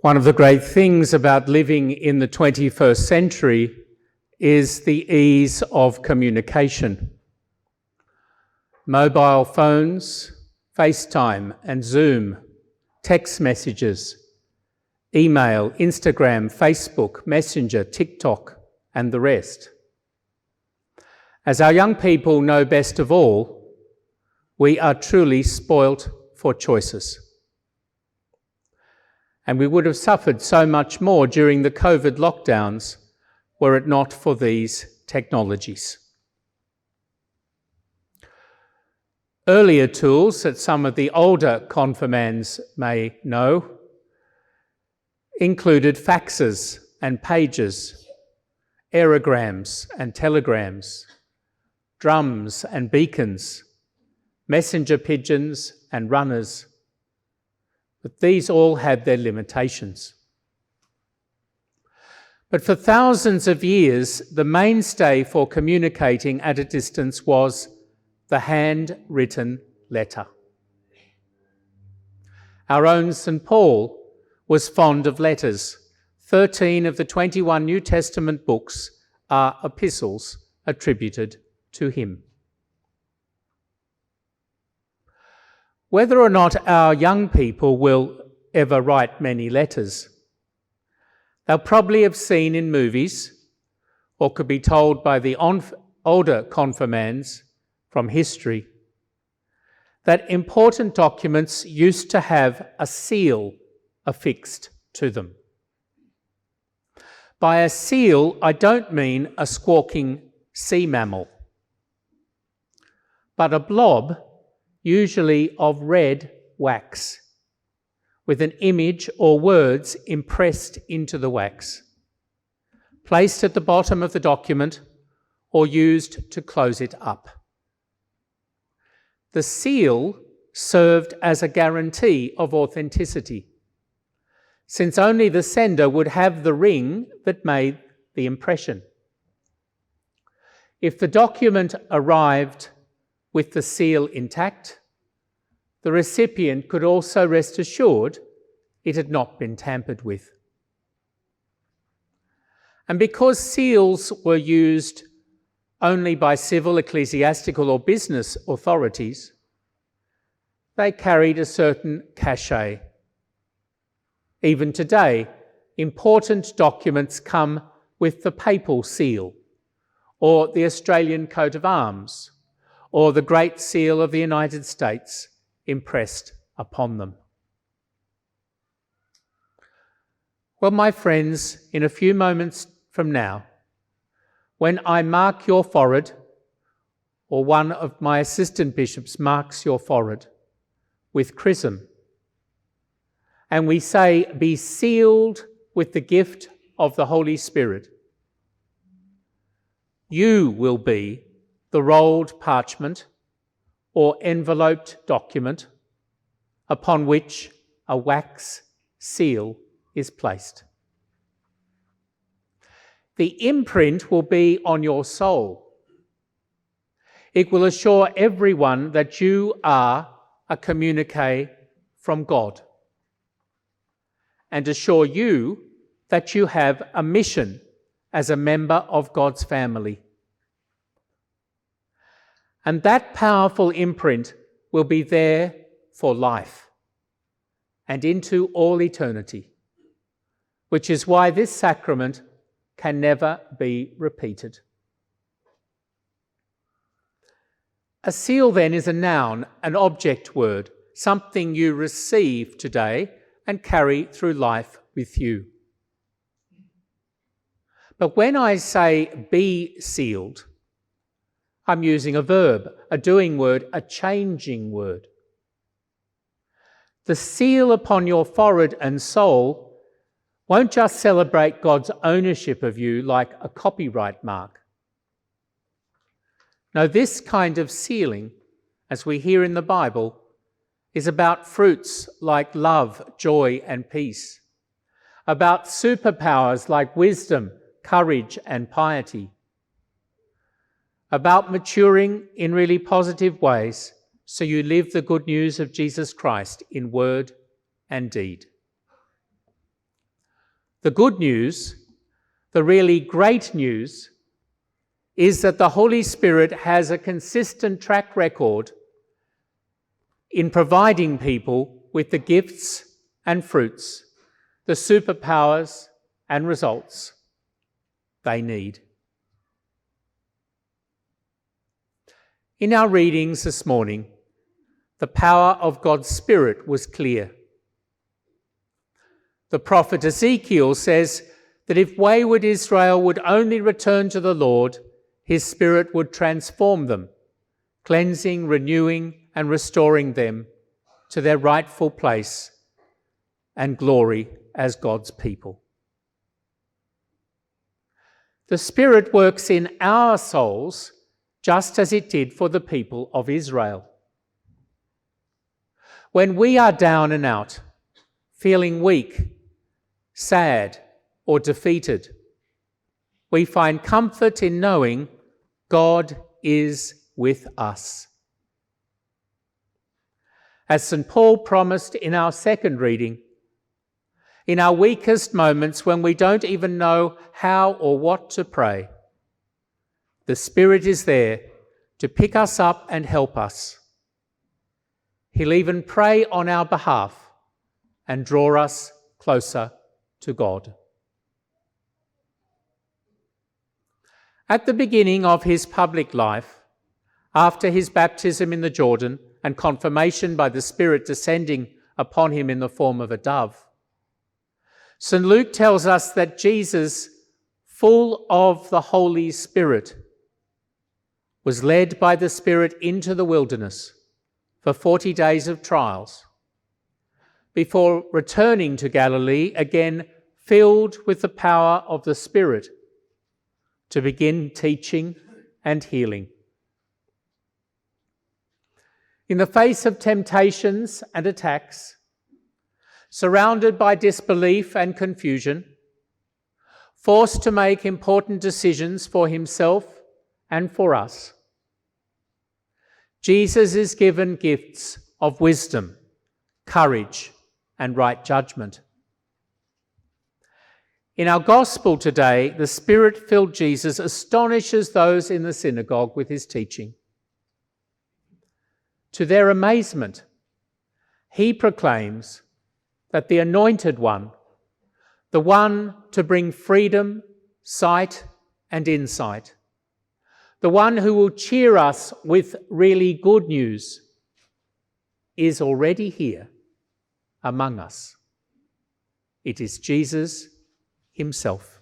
One of the great things about living in the 21st century is the ease of communication. Mobile phones, FaceTime and Zoom, text messages, email, Instagram, Facebook, Messenger, TikTok, and the rest. As our young people know best of all, we are truly spoilt for choices. And we would have suffered so much more during the COVID lockdowns were it not for these technologies. Earlier tools that some of the older confirmands may know included faxes and pages, aerograms and telegrams, drums and beacons, messenger pigeons and runners. But these all had their limitations. But for thousands of years, the mainstay for communicating at a distance was the handwritten letter. Our own St. Paul was fond of letters. 13 of the 21 New Testament books are epistles attributed to him. Whether or not our young people will ever write many letters, they'll probably have seen in movies, or could be told by the older confirmands from history, that important documents used to have a seal affixed to them. By a seal, I don't mean a squawking sea mammal, but a blob, usually of red wax, with an image or words impressed into the wax, placed at the bottom of the document or used to close it up. The seal served as a guarantee of authenticity, since only the sender would have the ring that made the impression. If the document arrived with the seal intact, the recipient could also rest assured it had not been tampered with. And because seals were used only by civil, ecclesiastical, or business authorities, they carried a certain cachet. Even today, important documents come with the papal seal, or the Australian coat of arms, or the Great Seal of the United States impressed upon them. Well, my friends, in a few moments from now, when I mark your forehead, or one of my assistant bishops marks your forehead with chrism, and we say, "Be sealed with the gift of the Holy Spirit," you will be the rolled parchment or enveloped document upon which a wax seal is placed. The imprint will be on your soul. It will assure everyone that you are a communique from God, and assure you that you have a mission as a member of God's family. And that powerful imprint will be there for life and into all eternity, which is why this sacrament can never be repeated. A seal then is a noun, an object word, something you receive today and carry through life with you. But when I say be sealed, I'm using a verb, a doing word, a changing word. The seal upon your forehead and soul won't just celebrate God's ownership of you like a copyright mark. No, this kind of sealing, as we hear in the Bible, is about fruits like love, joy, and peace, about superpowers like wisdom, courage, and piety, about maturing in really positive ways so you live the good news of Jesus Christ in word and deed. The good news, the really great news, is that the Holy Spirit has a consistent track record in providing people with the gifts and fruits, the superpowers and results they need. In our readings this morning, the power of God's Spirit was clear. The prophet Ezekiel says that if wayward Israel would only return to the Lord, his Spirit would transform them, cleansing, renewing, and restoring them to their rightful place and glory as God's people. The Spirit works in our souls just as it did for the people of Israel. When we are down and out, feeling weak, sad, or defeated, we find comfort in knowing God is with us. As St. Paul promised in our second reading, in our weakest moments when we don't even know how or what to pray, the Spirit is there to pick us up and help us. He'll even pray on our behalf and draw us closer to God. At the beginning of his public life, after his baptism in the Jordan and confirmation by the Spirit descending upon him in the form of a dove, St. Luke tells us that Jesus, full of the Holy Spirit, was led by the Spirit into the wilderness for 40 days of trials, before returning to Galilee, again filled with the power of the Spirit, to begin teaching and healing. In the face of temptations and attacks, surrounded by disbelief and confusion, forced to make important decisions for himself and for us, Jesus is given gifts of wisdom, courage, and right judgment. In our gospel today, the Spirit-filled Jesus astonishes those in the synagogue with his teaching. To their amazement, he proclaims that the Anointed One, the one to bring freedom, sight, and insight, the one who will cheer us with really good news, is already here among us. It is Jesus himself.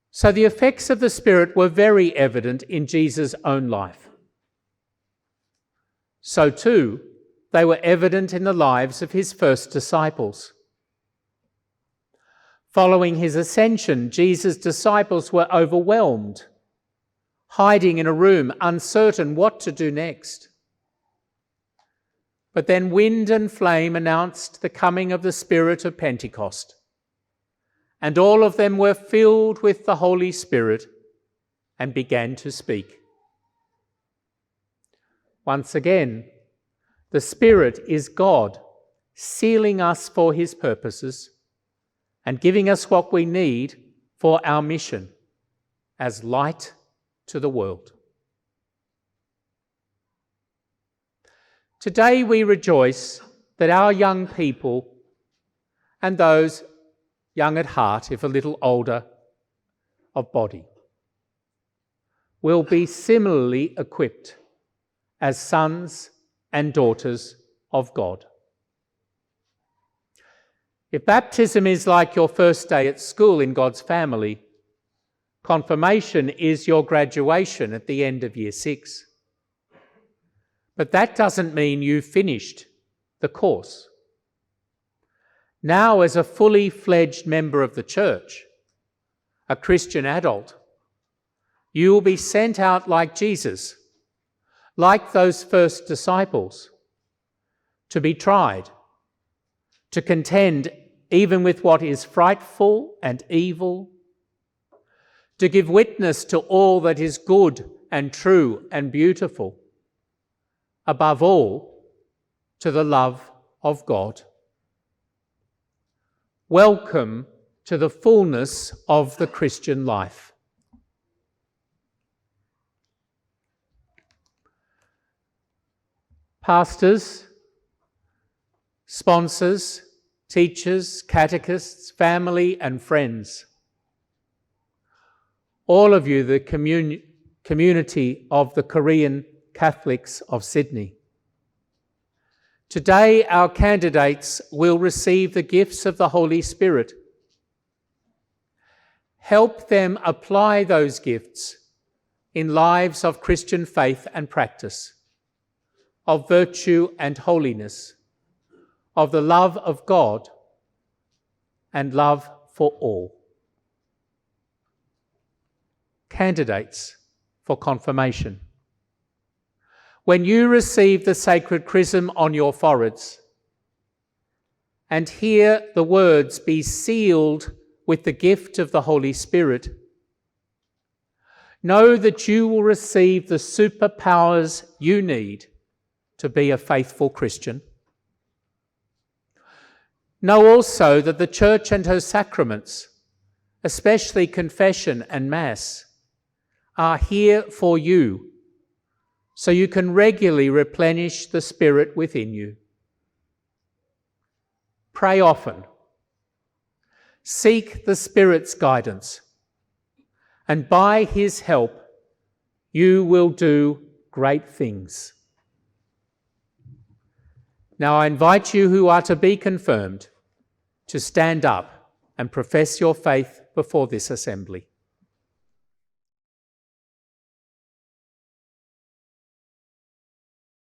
So the effects of the Spirit were very evident in Jesus' own life. So too, they were evident in the lives of his first disciples. Following his ascension, Jesus' disciples were overwhelmed, hiding in a room, uncertain what to do next. But then wind and flame announced the coming of the Spirit of Pentecost, and all of them were filled with the Holy Spirit and began to speak. Once again, the Spirit is God, sealing us for his purposes and giving us what we need for our mission as light to the world. Today we rejoice that our young people and those young at heart, if a little older of body, will be similarly equipped as sons and daughters of God. If baptism is like your first day at school in God's family, confirmation is your graduation at the end of year 6. But that doesn't mean you've finished the course. Now, as a fully fledged member of the church, a Christian adult, you will be sent out like Jesus, like those first disciples, to be tried, to contend even with what is frightful and evil, to give witness to all that is good and true and beautiful, above all, to the love of God Welcome to the fullness of the Christian life. Pastors, sponsors, teachers, catechists, family and friends, all of you, the community of the Korean Catholics of Sydney. Today, our candidates will receive the gifts of the Holy Spirit. Help them apply those gifts in lives of Christian faith and practice, of virtue and holiness, of the love of God and love for all. Candidates for confirmation. When you receive the sacred chrism on your foreheads and hear the words, "Be sealed with the gift of the Holy Spirit," know that you will receive the superpowers you need to be a faithful Christian. Know also that the Church and her sacraments, especially confession and Mass, are here for you, so you can regularly replenish the Spirit within you. Pray often. Seek the Spirit's guidance, and by His help, you will do great things. Now I invite you who are to be confirmed to stand up and profess your faith before this assembly.